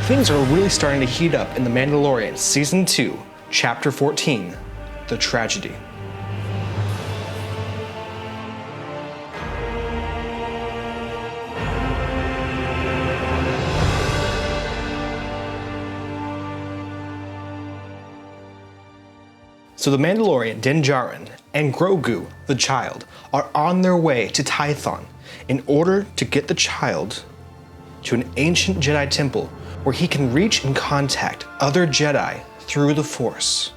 Things are really starting to heat up in The Mandalorian Season 2, Chapter 14, The Tragedy. So the Mandalorian, Din Djarin, and Grogu, the child, are on their way to Tython in order to get the child to an ancient Jedi temple where he can reach and contact other Jedi through the Force.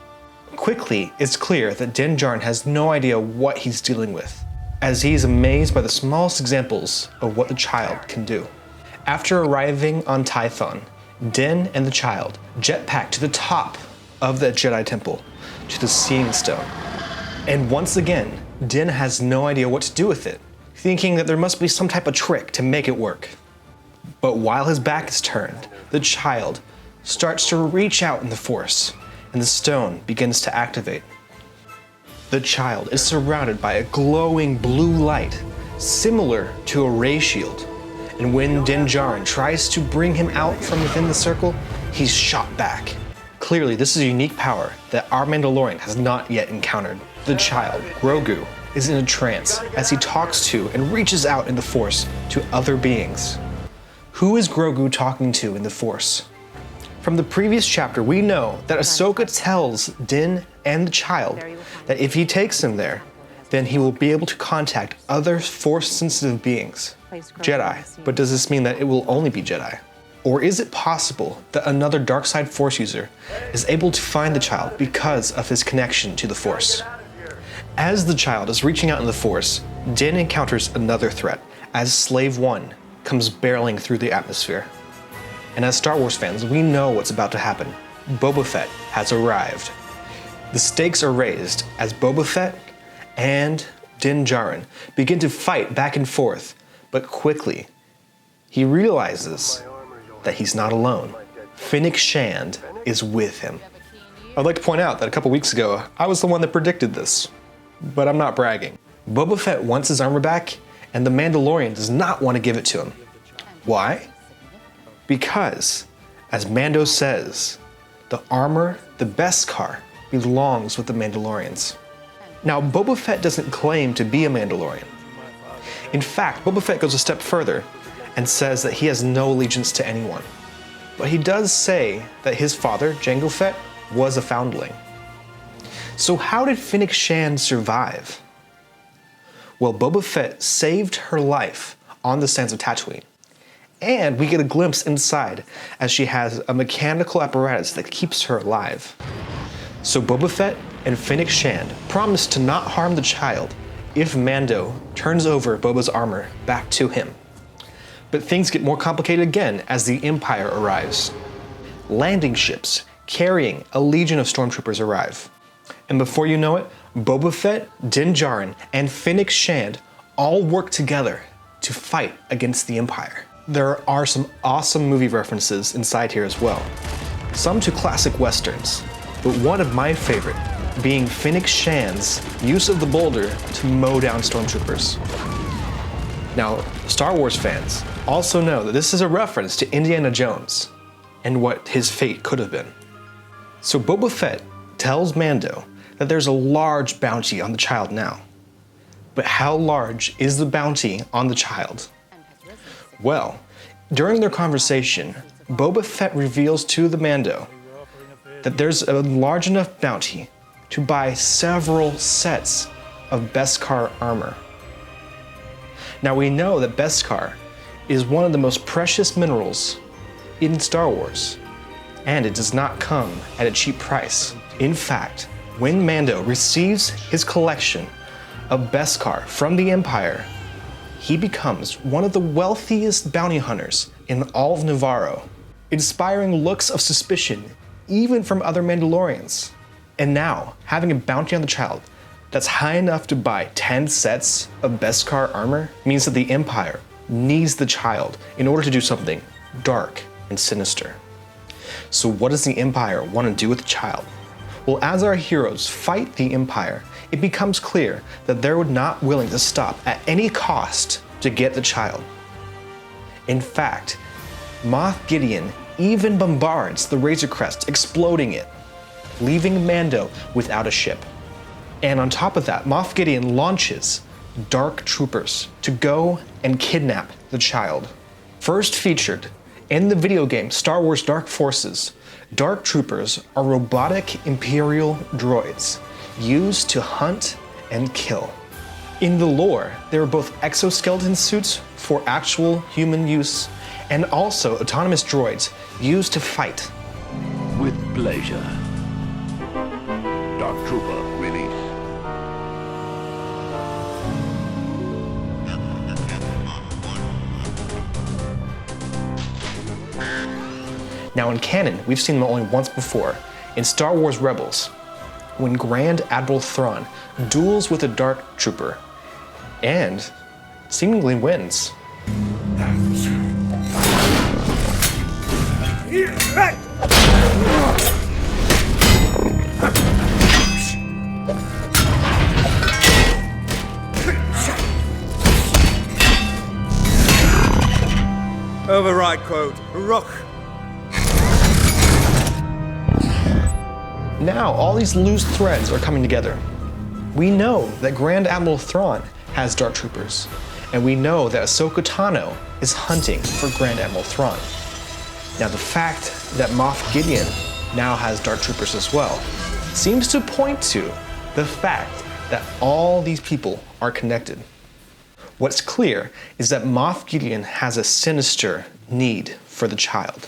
Quickly, it's clear that Din Djarin has no idea what he's dealing with, as he is amazed by the smallest examples of what the child can do. After arriving on Tython, Din and the child jetpack to the top of the Jedi temple, to the Seeing Stone. And once again, Din has no idea what to do with it, thinking that there must be some type of trick to make it work. But while his back is turned, the child starts to reach out in the Force, and the stone begins to activate. The child is surrounded by a glowing blue light, similar to a ray shield. And when Din Djarin tries to bring him out from within the circle, he's shot back. Clearly, this is a unique power that our Mandalorian has not yet encountered. The child, Grogu, is in a trance as he talks to and reaches out in the Force to other beings. Who is Grogu talking to in the Force? From the previous chapter, we know that Ahsoka tells Din and the child that if he takes him there, then he will be able to contact other Force-sensitive beings, Jedi. But does this mean that it will only be Jedi? Or is it possible that another dark side Force user is able to find the child because of his connection to the Force? As the child is reaching out in the Force, Din encounters another threat as Slave One comes barreling through the atmosphere. And as Star Wars fans, we know what's about to happen. Boba Fett has arrived. The stakes are raised as Boba Fett and Din Djarin begin to fight back and forth, but quickly he realizes that he's not alone. Fennec Shand is with him. I'd like to point out that a couple weeks ago, I was the one that predicted this, but I'm not bragging. Boba Fett wants his armor back, and the Mandalorian does not want to give it to him. Why? Because, as Mando says, the armor, the Beskar, belongs with the Mandalorians. Now, Boba Fett doesn't claim to be a Mandalorian. In fact, Boba Fett goes a step further and says that he has no allegiance to anyone. But he does say that his father, Jango Fett, was a foundling. So how did Fennec Shand survive? Well, Boba Fett saved her life on the sands of Tatooine. And we get a glimpse inside as she has a mechanical apparatus that keeps her alive. So Boba Fett and Fennec Shand promise to not harm the child if Mando turns over Boba's armor back to him. But things get more complicated again as the Empire arrives. Landing ships carrying a legion of stormtroopers arrive. And before you know it, Boba Fett, Din Djarin, and Fennec Shand all work together to fight against the Empire. There are some awesome movie references inside here as well. Some to classic westerns, but one of my favorite being Fennec Shand's use of the boulder to mow down stormtroopers. Now, Star Wars fans also know that this is a reference to Indiana Jones and what his fate could have been. So Boba Fett tells Mando that there's a large bounty on the child now. But how large is the bounty on the child? Well, during their conversation, Boba Fett reveals to the Mando that there's a large enough bounty to buy several sets of Beskar armor. Now we know that Beskar is one of the most precious minerals in Star Wars, and it does not come at a cheap price. In fact, when Mando receives his collection of Beskar from the Empire, he becomes one of the wealthiest bounty hunters in all of Navarro, inspiring looks of suspicion even from other Mandalorians. And now, having a bounty on the child that's high enough to buy 10 sets of Beskar armor means that the Empire needs the child in order to do something dark and sinister. So what does the Empire want to do with the child? Well, as our heroes fight the Empire, it becomes clear that they're not willing to stop at any cost to get the child. In fact, Moff Gideon even bombards the Razor Crest, exploding it, leaving Mando without a ship. And on top of that, Moff Gideon launches dark troopers to go and kidnap the child. First featured in the video game Star Wars Dark Forces, dark troopers are robotic Imperial droids used to hunt and kill. In the lore, they were both exoskeleton suits for actual human use and also autonomous droids used to fight. With pleasure. Dark Trooper release. Now in canon, we've seen them only once before, in Star Wars Rebels, when Grand Admiral Thrawn duels with a dark trooper, and seemingly wins. Override quote, rock. Now all these loose threads are coming together. We know that Grand Admiral Thrawn has dark troopers, and we know that Ahsoka Tano is hunting for Grand Admiral Thrawn. Now the fact that Moff Gideon now has dark troopers as well seems to point to the fact that all these people are connected. What's clear is that Moff Gideon has a sinister need for the child.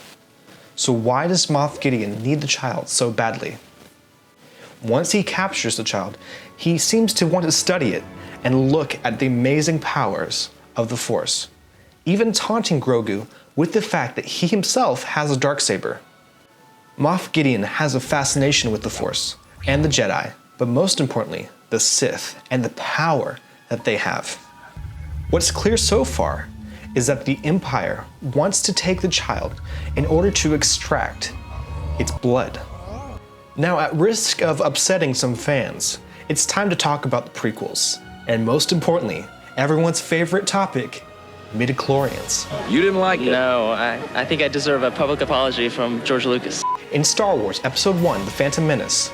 So why does Moff Gideon need the child so badly? Once he captures the child, he seems to want to study it and look at the amazing powers of the Force, even taunting Grogu with the fact that he himself has a darksaber. Moff Gideon has a fascination with the Force and the Jedi, but most importantly, the Sith and the power that they have. What's clear so far is that the Empire wants to take the child in order to extract its blood. Now, at risk of upsetting some fans, it's time to talk about the prequels, and most importantly, everyone's favorite topic, midi-chlorians. You didn't like it? No, I think I deserve a public apology from George Lucas. In Star Wars Episode 1, The Phantom Menace,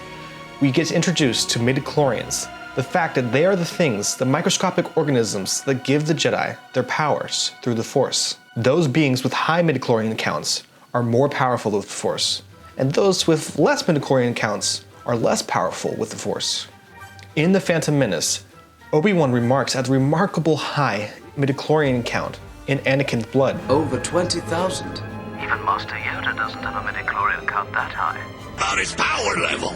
we get introduced to midi-chlorians, the fact that they are the things, the microscopic organisms that give the Jedi their powers through the Force. Those beings with high midi-chlorian counts are more powerful with the Force, and those with less midi-chlorian counts are less powerful with the Force. In The Phantom Menace, Obi-Wan remarks at the remarkable high midi-chlorian count in Anakin's blood. Over 20,000. Even Master Yoda doesn't have a midi-chlorian count that high. About his power level.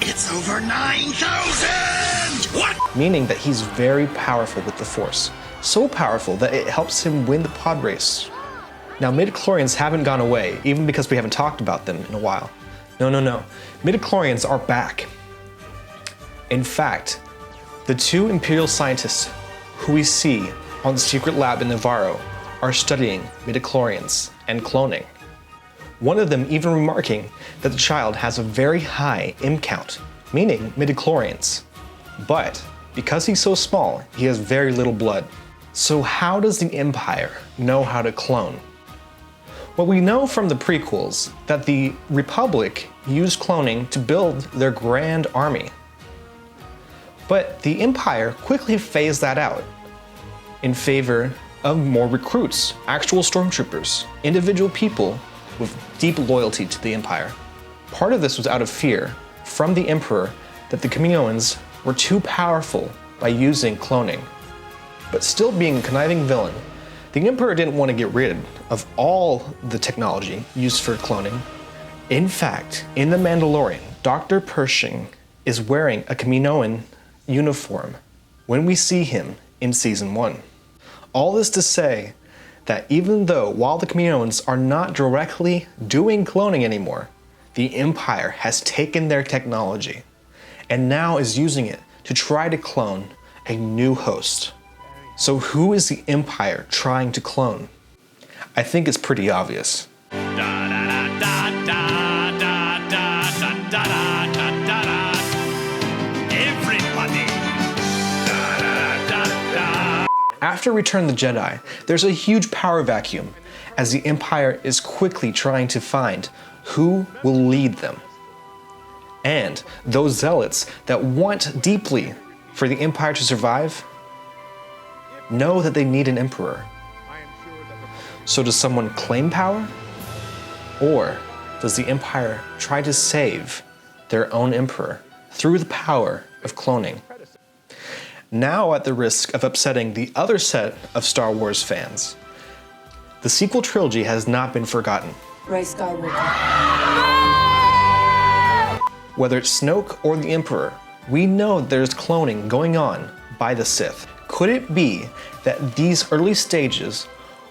It's over 9,000! What? Meaning that he's very powerful with the Force. So powerful that it helps him win the pod race. Now, midi-chlorians haven't gone away, even because we haven't talked about them in a while. No. Midi-chlorians are back. In fact, the two Imperial scientists who we see on the secret lab in Navarro are studying midi-chlorians and cloning. One of them even remarking that the child has a very high M count, meaning midi-chlorians. But because he's so small, he has very little blood. So how does the Empire know how to clone? Well, we know from the prequels that the Republic used cloning to build their grand army. But the Empire quickly phased that out in favor of more recruits, actual stormtroopers, individual people with deep loyalty to the Empire. Part of this was out of fear from the Emperor that the Kaminoans were too powerful by using cloning. But still being a conniving villain, the Emperor didn't want to get rid of all the technology used for cloning. In fact, in The Mandalorian, Dr. Pershing is wearing a Kaminoan uniform when we see him in Season 1. All this to say that even though while the Kaminoans are not directly doing cloning anymore, the Empire has taken their technology and now is using it to try to clone a new host. So who is the Empire trying to clone? I think it's pretty obvious. After Return of the Jedi, there's a huge power vacuum, as the Empire is quickly trying to find who will lead them. And those zealots that want deeply for the Empire to survive know that they need an emperor. So does someone claim power? Or does the Empire try to save their own emperor through the power of cloning? Now, at the risk of upsetting the other set of Star Wars fans, the sequel trilogy has not been forgotten. Rey Skywalker. Whether it's Snoke or the Emperor, we know there's cloning going on by the Sith. Could it be that these early stages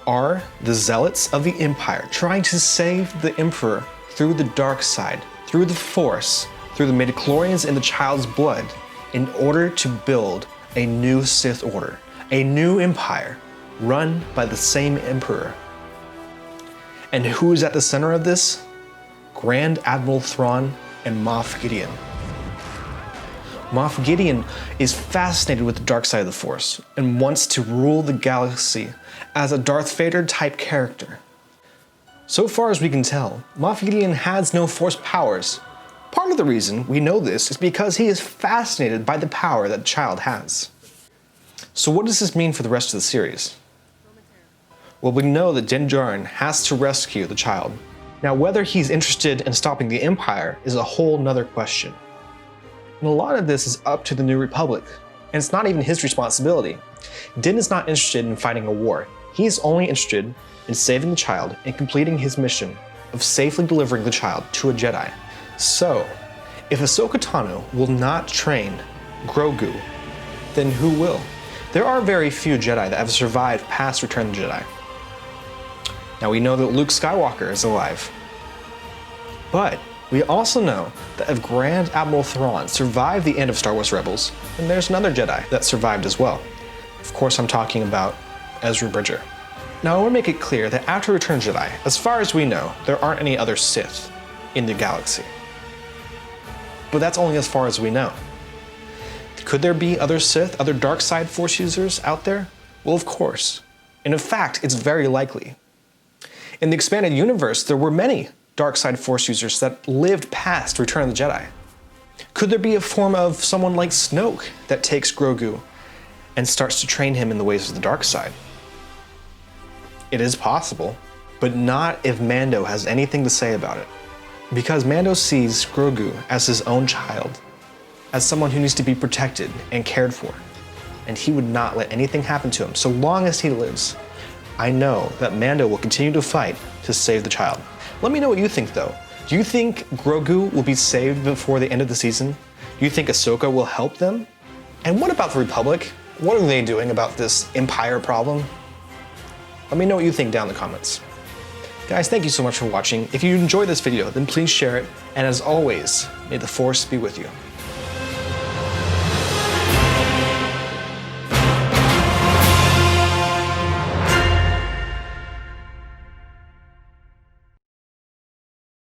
are the zealots of the Empire trying to save the Emperor through the dark side, through the Force, through the midi-chlorians in the child's blood, in order to build a new Sith Order, a new Empire, run by the same Emperor? And who is at the center of this? Grand Admiral Thrawn and Moff Gideon. Moff Gideon is fascinated with the dark side of the Force and wants to rule the galaxy as a Darth Vader type character. So far as we can tell, Moff Gideon has no Force powers. Part of the reason we know this is because he is fascinated by the power that the child has. So what does this mean for the rest of the series? Well, we know that Din Djarin has to rescue the child. Now, whether he's interested in stopping the Empire is a whole nother question. And a lot of this is up to the New Republic, and it's not even his responsibility. Din is not interested in fighting a war. He is only interested in saving the child and completing his mission of safely delivering the child to a Jedi. So, if Ahsoka Tano will not train Grogu, then who will? There are very few Jedi that have survived past Return of the Jedi. Now we know that Luke Skywalker is alive. But we also know that if Grand Admiral Thrawn survived the end of Star Wars Rebels, then there's another Jedi that survived as well. Of course, I'm talking about Ezra Bridger. Now I want to make it clear that after Return of the Jedi, as far as we know, there aren't any other Sith in the galaxy. But that's only as far as we know. Could there be other Sith, other dark side Force users out there? Well, of course. And in fact, it's very likely. In the expanded universe, there were many dark side Force users that lived past Return of the Jedi. Could there be a form of someone like Snoke that takes Grogu and starts to train him in the ways of the dark side? It is possible, but not if Mando has anything to say about it. Because Mando sees Grogu as his own child, as someone who needs to be protected and cared for, and he would not let anything happen to him so long as he lives. I know that Mando will continue to fight to save the child. Let me know what you think though. Do you think Grogu will be saved before the end of the season? Do you think Ahsoka will help them? And what about the Republic? What are they doing about this Empire problem? Let me know what you think down in the comments. Guys, thank you so much for watching. If you enjoyed this video, then please share it. And as always, may the Force be with you.